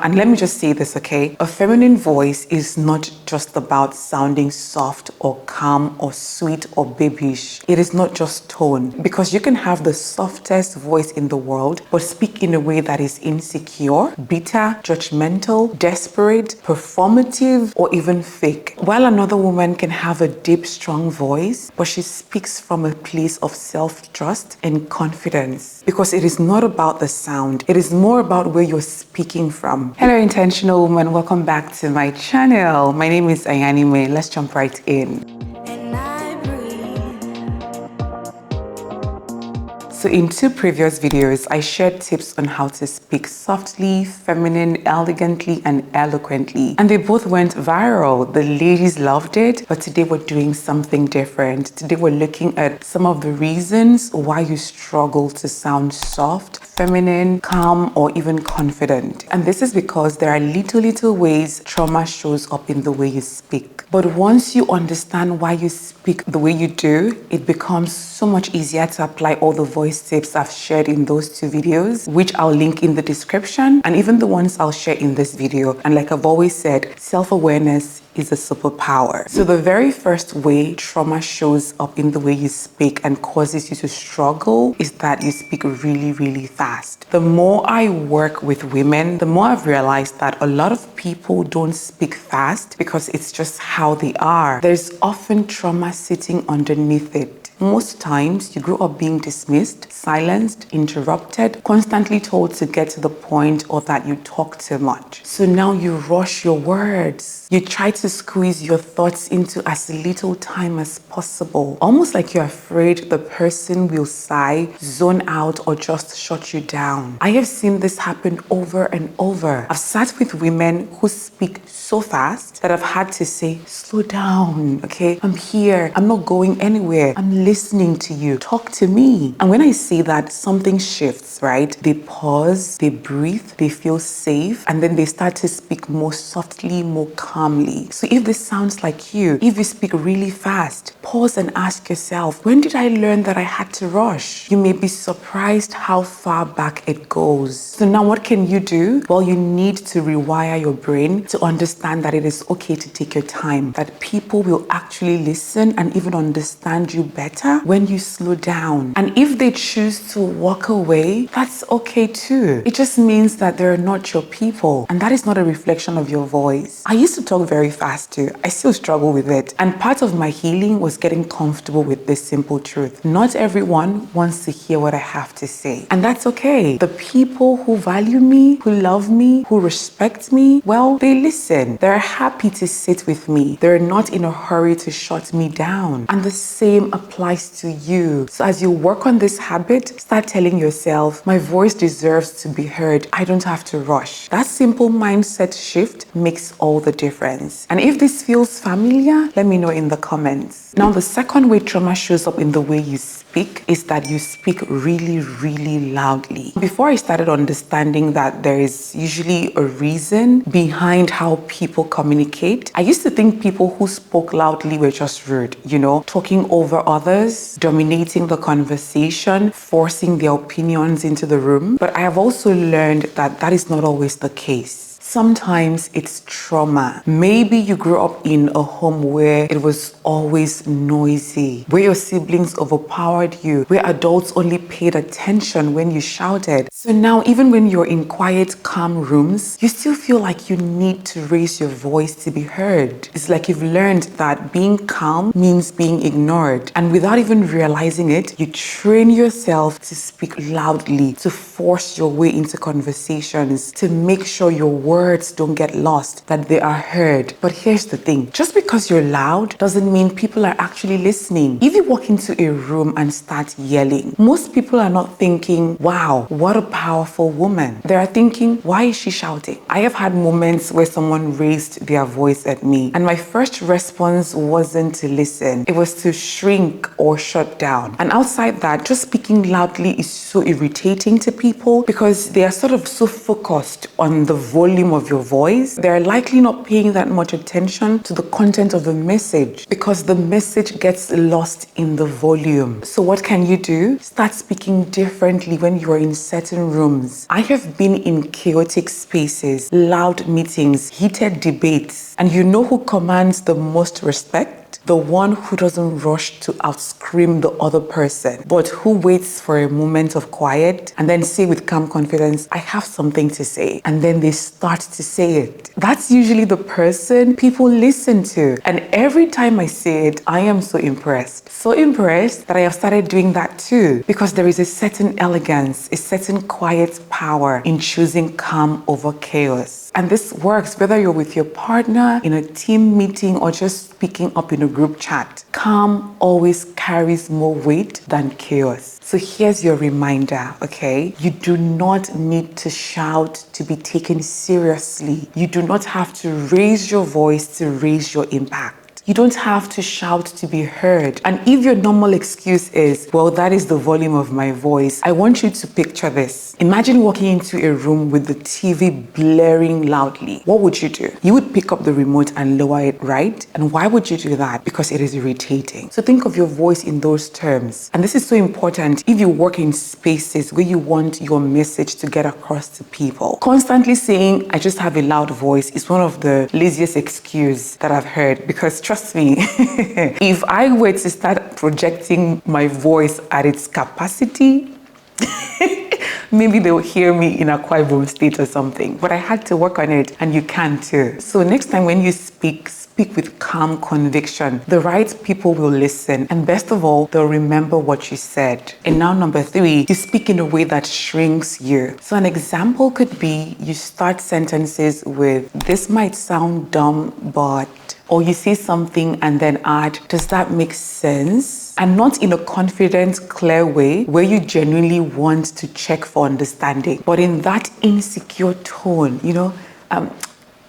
And let me just say this, okay? A feminine voice is not just about sounding soft or calm or sweet or babyish. It is not just tone, because you can have the softest voice in the world but speak in a way that is insecure, bitter, judgmental, desperate, performative, or even fake. While another woman can have a deep, strong voice, but she speaks from a place of self-trust and confidence, because it is not about the sound. It is more about where you're speaking from. Hello, intentional woman. Welcome back to my channel. My name is Ayanime. Let's jump right in. So in two previous videos, I shared tips on how to speak softly, feminine, elegantly, and eloquently. And they both went viral. The ladies loved it, but today we're doing something different. Today we're looking at some of the reasons why you struggle to sound soft, feminine, calm, or even confident. And this is because there are little ways trauma shows up in the way you speak. But once you understand why you speak the way you do, it becomes so much easier to apply all the voice tips I've shared in those two videos, which I'll link in the description, and even the ones I'll share in this video. And like I've always said, self-awareness is a superpower. So the very first way trauma shows up in the way you speak and causes you to struggle is that you speak really fast. The more I work with women, the more I've realized that a lot of people don't speak fast because it's just how they are. There's often trauma sitting underneath it. Most times, you grew up being dismissed, silenced, interrupted, constantly told to get to the point or that you talk too much. So now you rush your words. You try to squeeze your thoughts into as little time as possible, almost like you're afraid the person will sigh, zone out, or just shut you down. I have seen this happen over and over. I've sat with women who speak so fast that I've had to say, slow down, okay? I'm here. I'm not going anywhere. I'm listening to you. Talk to me. And when I say that, something shifts, right? They pause, they breathe, they feel safe, and then they start to speak more softly, more calmly. So if this sounds like you, if you speak really fast, pause and ask yourself, when did I learn that I had to rush? You may be surprised how far back it goes. So now what can you do? Well, you need to rewire your brain to understand that it is okay to take your time, that people will actually listen and even understand you better when you slow down. And if they choose to walk away, that's okay too. It just means that they're not your people, and that is not a reflection of your voice. I used to talk very fast too. I still struggle with it. And part of my healing was getting comfortable with this simple truth. Not everyone wants to hear what I have to say. And that's okay. The people who value me, who love me, who respect me, well, they listen. They're happy to sit with me. They're not in a hurry to shut me down. And the same applies to you. So as you work on this habit, start telling yourself, my voice deserves to be heard. I don't have to rush. That simple mindset shift makes all the difference. And if this feels familiar, let me know in the comments. Now, the second way trauma shows up in the way you speak is that you speak really loudly. Before I started understanding that there is usually a reason behind how people communicate, I used to think people who spoke loudly were just rude, talking over others, dominating the conversation, forcing their opinions into the room. But I have also learned that that is not always the case. Sometimes it's trauma. Maybe you grew up in a home where it was always noisy, where your siblings overpowered you, where adults only paid attention when you shouted. So now, even when you're in quiet, calm rooms, you still feel like you need to raise your voice to be heard. It's like you've learned that being calm means being ignored. And without even realizing it, you train yourself to speak loudly, to force your way into conversations, to make sure your words don't get lost, that they are heard. But here's the thing, just because you're loud doesn't mean people are actually listening. If you walk into a room and start yelling, most people are not thinking, wow, what a powerful woman. They are thinking, why is she shouting? I have had moments where someone raised their voice at me, and my first response wasn't to listen. It was to shrink or shut down. And outside that, just speaking loudly is so irritating to people because they are sort of so focused on the volume volume of your voice, they're likely not paying that much attention to the content of the message because the message gets lost in the volume. So what can you do? Start speaking differently when you are in certain rooms. I have been in chaotic spaces, loud meetings, heated debates, and you know who commands the most respect? The one who doesn't rush to outscream the other person, but who waits for a moment of quiet and then say with calm confidence, I have something to say. And then they start to say it. That's usually the person people listen to. And every time I say it, I am so impressed. So impressed that I have started doing that too, because there is a certain elegance, a certain quiet power in choosing calm over chaos. And this works whether you're with your partner, in a team meeting, or just speaking up in a group chat. Calm always carries more weight than chaos. So here's your reminder, okay? You do not need to shout to be taken seriously. You do not have to raise your voice to raise your impact. You don't have to shout to be heard. And if your normal excuse is, well, that is the volume of my voice, I want you to picture this. Imagine walking into a room with the TV blaring loudly. What would you do? You would pick up the remote and lower it, right? And why would you do that? Because it is irritating. So think of your voice in those terms. And this is so important if you work in spaces where you want your message to get across to people. Constantly saying, I just have a loud voice is one of the laziest excuses that I've heard, because trust me, if I were to start projecting my voice at its capacity, maybe they'll hear me in a Akwa Ibom state or something. But I had to work on it, and you can too. So next time when you speak with calm conviction. The right people will listen, and best of all, they'll remember what you said. And now number 3, you speak in a way that shrinks you. So an example could be you start sentences with, this might sound dumb, but... Or you say something and then add, does that make sense? And not in a confident, clear way where you genuinely want to check for understanding, but in that insecure tone,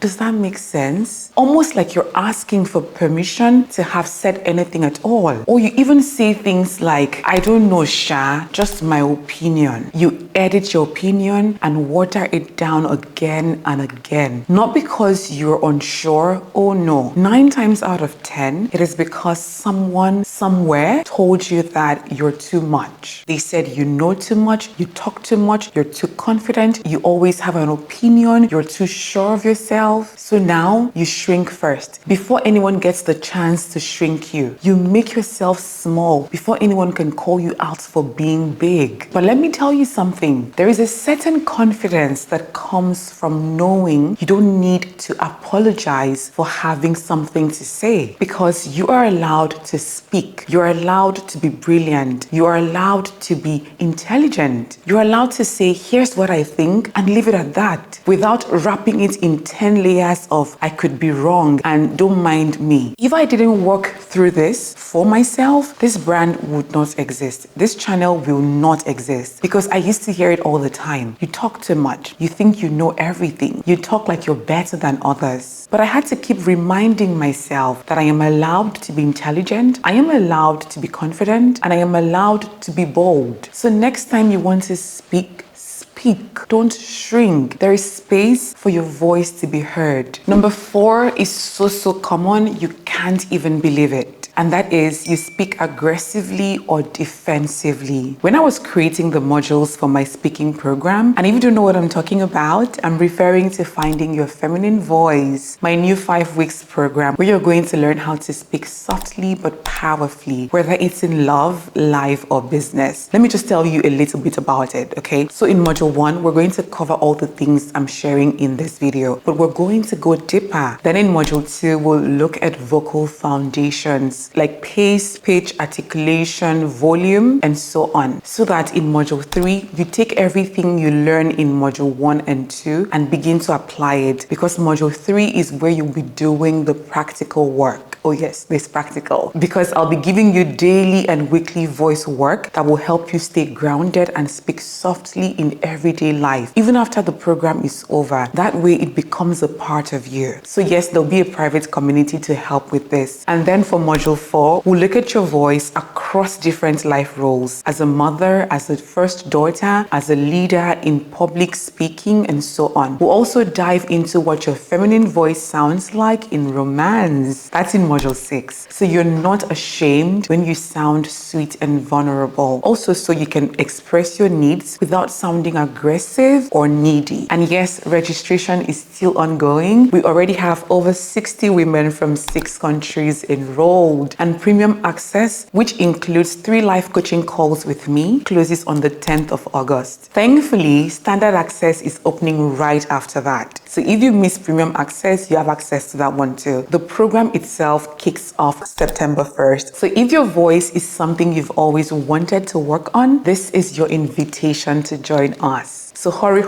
does that make sense? Almost like you're asking for permission to have said anything at all. Or you even say things like, I don't know, Sha, just my opinion. You edit your opinion and water it down again and again. Not because you're unsure, oh no. 9 times out of 10, it is because someone somewhere told you that you're too much. They said you know too much, you talk too much, you're too confident, you always have an opinion, you're too sure of yourself. So now you shrink first. Before anyone gets the chance to shrink you, you make yourself small before anyone can call you out for being big. But let me tell you something. There is a certain confidence that comes from knowing you don't need to apologize for having something to say, because you are allowed to speak. You're allowed to be brilliant. You are allowed to be intelligent. You're allowed to say, here's what I think, and leave it at that, without wrapping it in 10 layers of I could be wrong and don't mind me. If I didn't work through this for myself, this brand would not exist. This channel will not exist, because I used to hear it all the time. You talk too much. You think you know everything. You talk like you're better than others. But I had to keep reminding myself that I am allowed to be intelligent, I am allowed to be confident, and I am allowed to be bold. So next time you want to speak, speak. Don't shrink. There is space for your voice to be heard. Number 4 is so common, you can't even believe it. And that is, you speak aggressively or defensively. When I was creating the modules for my speaking program, and if you don't know what I'm talking about, I'm referring to Finding Your Feminine Voice, my new 5 weeks program, where you're going to learn how to speak softly but powerfully, whether it's in love, life, or business. Let me just tell you a little bit about it, okay? So in module 1, we're going to cover all the things I'm sharing in this video, but we're going to go deeper. Then in module 2, we'll look at vocal foundations, like pace, pitch, articulation, volume, and so on. So that in module 3, you take everything you learn in module 1 and 2 and begin to apply it, because module 3 is where you'll be doing the practical work. Oh yes, this practical. Because I'll be giving you daily and weekly voice work that will help you stay grounded and speak softly in everyday life, even after the program is over. That way it becomes a part of you. So yes, there'll be a private community to help with this. And then for module 4, we'll look at your voice across across different life roles, as a mother, as a first daughter, as a leader in public speaking, and so on. We'll also dive into what your feminine voice sounds like in romance. That's in module 6. So you're not ashamed when you sound sweet and vulnerable. Also, so you can express your needs without sounding aggressive or needy. And yes, registration is still ongoing. We already have over 60 women from 6 countries enrolled, and premium access, which includes 3 live coaching calls with me, closes on the 10th of August. Thankfully, standard access is opening right after that. So if you miss premium access, you have access to that one too. The program itself kicks off September 1st. So if your voice is something you've always wanted to work on, this is your invitation to join us. So hurry,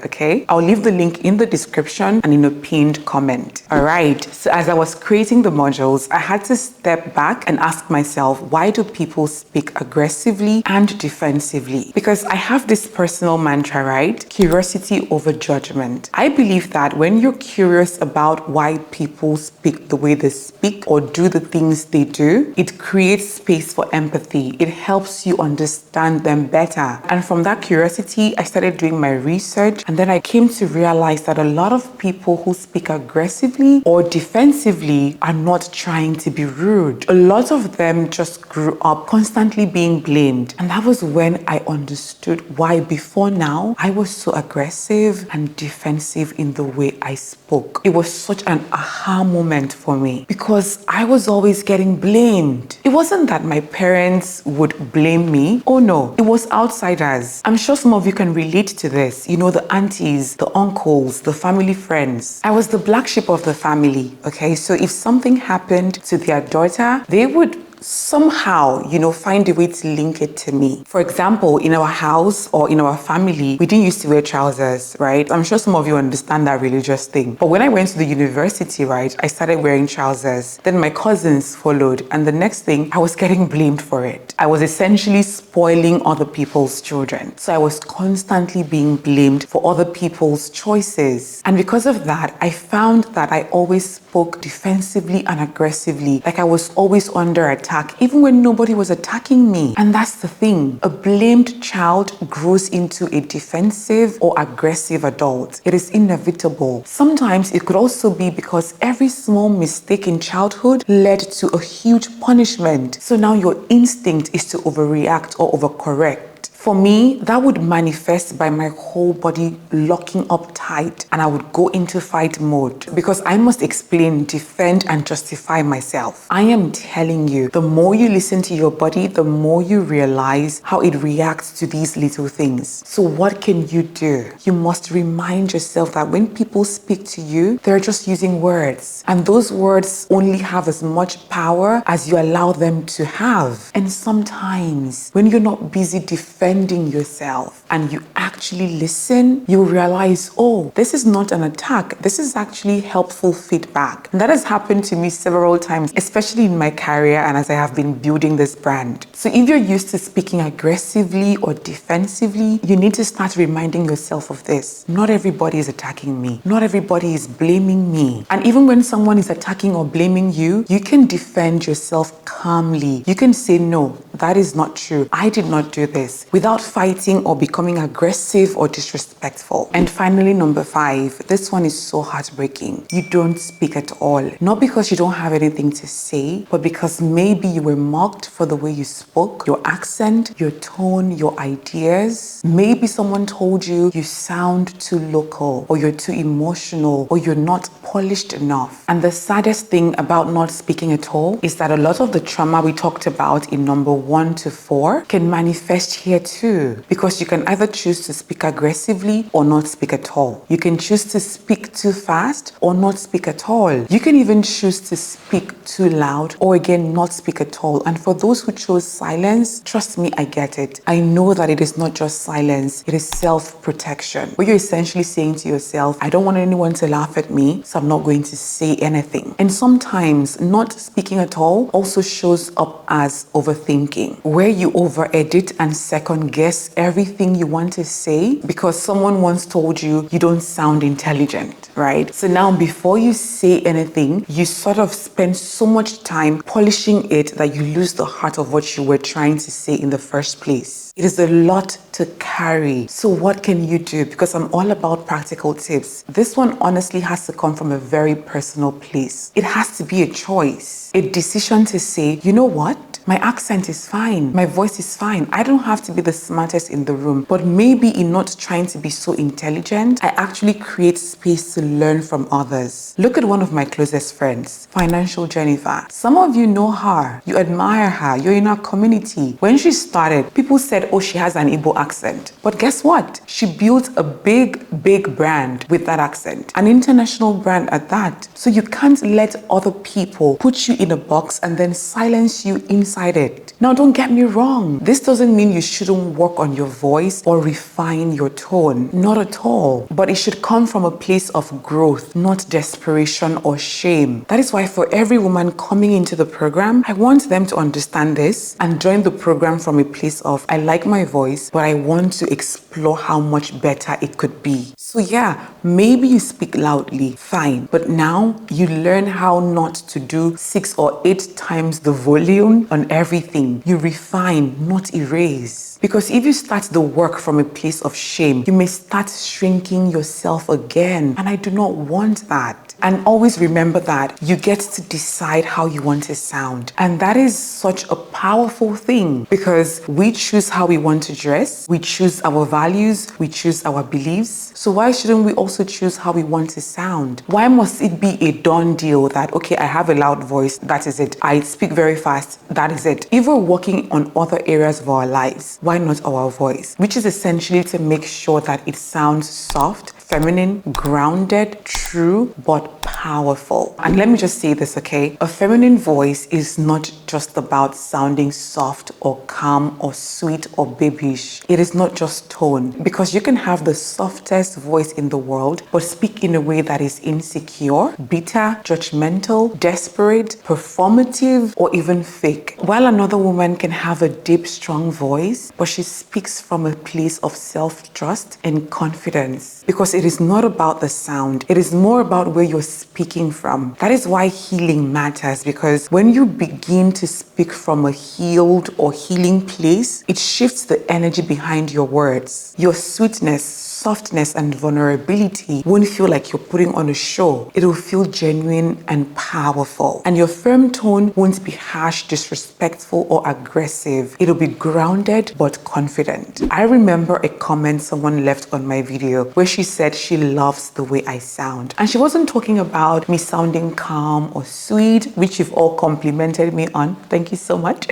okay? I'll leave the link in the description and in a pinned comment. All right, so as I was creating the modules, I had to step back and ask myself, why do people speak aggressively and defensively? Because I have this personal mantra, right? Curiosity over judgment. I believe that when you're curious about why people speak the way they speak or do the things they do, it creates space for empathy. It helps you understand them better. And from that curiosity, I started doing my research, and then I came to realize that a lot of people who speak aggressively or defensively are not trying to be rude. A lot of them just grew up constantly being blamed. And that was when I understood why before now I was so aggressive and defensive in the way I spoke. It was such an aha moment for me because I was always getting blamed. It wasn't that my parents would blame me. Oh no, it was outsiders. I'm sure some of you can relate to this. You know, the aunties, the uncles, the family friends. I was the black sheep of the family, okay? So if something happened to their daughter, they would somehow, find a way to link it to me. For example, in our house or in our family, we didn't used to wear trousers, right? I'm sure some of you understand that religious thing. But when I went to the university, right, I started wearing trousers. Then my cousins followed. And the next thing, I was getting blamed for it. I was essentially spoiling other people's children. So I was constantly being blamed for other people's choices. And because of that, I found that I always spoke defensively and aggressively, like I was always under attack, even when nobody was attacking me. And that's the thing. A blamed child grows into a defensive or aggressive adult. It is inevitable. Sometimes it could also be because every small mistake in childhood led to a huge punishment. So now your instinct is to overreact or overcorrect. For me, that would manifest by my whole body locking up tight, and I would go into fight mode because I must explain, defend, and justify myself. I am telling you, the more you listen to your body, the more you realize how it reacts to these little things. So what can you do? You must remind yourself that when people speak to you, they're just using words, and those words only have as much power as you allow them to have. And sometimes when you're not busy defending yourself and you actually listen, you realize, oh, this is not an attack. This is actually helpful feedback. And that has happened to me several times, especially in my career and as I have been building this brand. So if you're used to speaking aggressively or defensively, you need to start reminding yourself of this. Not everybody is attacking me. Not everybody is blaming me. And even when someone is attacking or blaming you, you can defend yourself calmly. You can say, no, that is not true. I did not do this, without fighting or becoming aggressive or disrespectful. And finally, number 5, this one is so heartbreaking. You don't speak at all. Not because you don't have anything to say, but because maybe you were mocked for the way you spoke, your accent, your tone, your ideas. Maybe someone told you you sound too local, or you're too emotional, or you're not polished enough. And the saddest thing about not speaking at all is that a lot of the trauma we talked about in number 1 to 4 can manifest here too, because you can either choose to speak aggressively or not speak at all. You can choose to speak too fast or not speak at all. You can even choose to speak too loud or again not speak at all. And for those who chose silence, trust me, I get it. I know that it is not just silence, it is self-protection, where you're essentially saying to yourself, I don't want anyone to laugh at me, so I'm not going to say anything. And sometimes not speaking at all also shows up as overthinking, where you over edit and second guess everything you want to say say because someone once told you you don't sound intelligent, right? So now before you say anything, you sort of spend so much time polishing it that you lose the heart of what you were trying to say in the first place. It is a lot to carry. So what can you do? Because I'm all about practical tips. This one honestly has to come from a very personal place. It has to be a choice, a decision to say, you know what? My accent is fine. My voice is fine. I don't have to be the smartest in the room, but maybe in not trying to be so intelligent, I actually create space to learn from others. Look at one of my closest friends, Financial Jennifer. Some of you know her. You admire her. You're in our community. When she started, people said, oh, she has an Igbo accent. But guess what? She built a big brand with that accent. An international brand at that. So you can't let other people put you in a box and then silence you inside it. Now, don't get me wrong. This doesn't mean you shouldn't work on your voice or refine your tone. Not at all. But it should come from a place of growth, not desperation or shame. That is why for every woman coming into the program, I want them to understand this and join the program from a place of, I like my voice, but I want to explore how much better it could be. So yeah, maybe you speak loudly, fine. But now you learn how not to do 6 or 8 times the volume on everything. You refine, not erase. Because if you start the work from a place of shame, you may start shrinking yourself again. And I do not want that. And always remember that you get to decide how you want to sound. And that is such a powerful thing because we choose how we want to dress. We choose our values. We choose our beliefs. So why shouldn't we also choose how we want to sound? Why must it be a done deal that, okay, I have a loud voice, that is it. I speak very fast, that is it. If we're working on other areas of our lives, why not our voice? Which is essentially to make sure that it sounds soft, feminine, grounded, true, but powerful. And let me just say this, okay? A feminine voice is not just about sounding soft or calm or sweet or babyish. It is not just tone, because you can have the softest voice in the world, but speak in a way that is insecure, bitter, judgmental, desperate, performative, or even fake. While another woman can have a deep, strong voice, but she speaks from a place of self-trust and confidence. Because it is not about the sound. It is more about where you're speaking from. That is why healing matters, because when you begin to speak from a healed or healing place, it shifts the energy behind your words. Your sweetness, softness, and vulnerability won't feel like you're putting on a show. It will feel genuine and powerful. And your firm tone won't be harsh, disrespectful, or aggressive. It'll be grounded but confident. I remember a comment someone left on my video where she said she loves the way I sound. And she wasn't talking about me sounding calm or sweet, which you've all complimented me on. Thank you so much.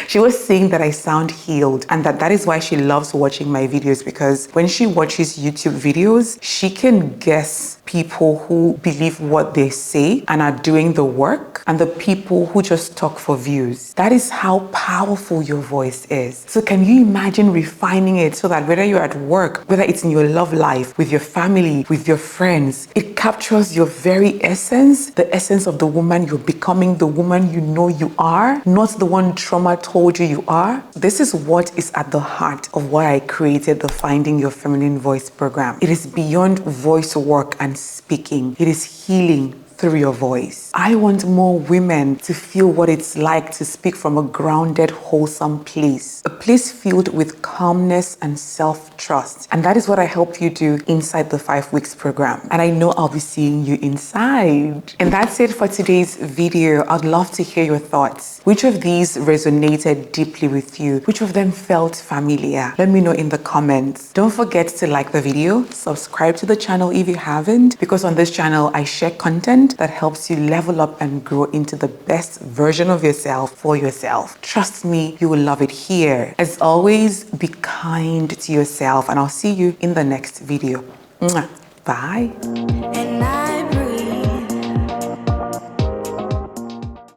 She was saying that I sound healed and that is why she loves watching my videos, because when she watches YouTube videos, she can guess people who believe what they say and are doing the work and the people who just talk for views. That is how powerful your voice is. So can you imagine refining it so that whether you're at work, whether it's in your love life, with your family, with your friends, it captures your very essence, the essence of the woman you're becoming, the woman you know you are, not the one trauma told you you are. This is what is at the heart of why I created the Finding Your Feminine Voice program. It is beyond voice work and speaking. It is healing through your voice. I want more women to feel what it's like to speak from a grounded, wholesome place. A place filled with calmness and self-trust. And that is what I help you do inside the 5 weeks program. And I know I'll be seeing you inside. And that's it for today's video. I'd love to hear your thoughts. Which of these resonated deeply with you? Which of them felt familiar? Let me know in the comments. Don't forget to like the video, subscribe to the channel if you haven't, because on this channel I share content that helps you level up and grow into the best version of yourself for yourself. Trust me, you will love it here. As always, be kind to yourself, and I'll see you in the next video. Mwah. Bye.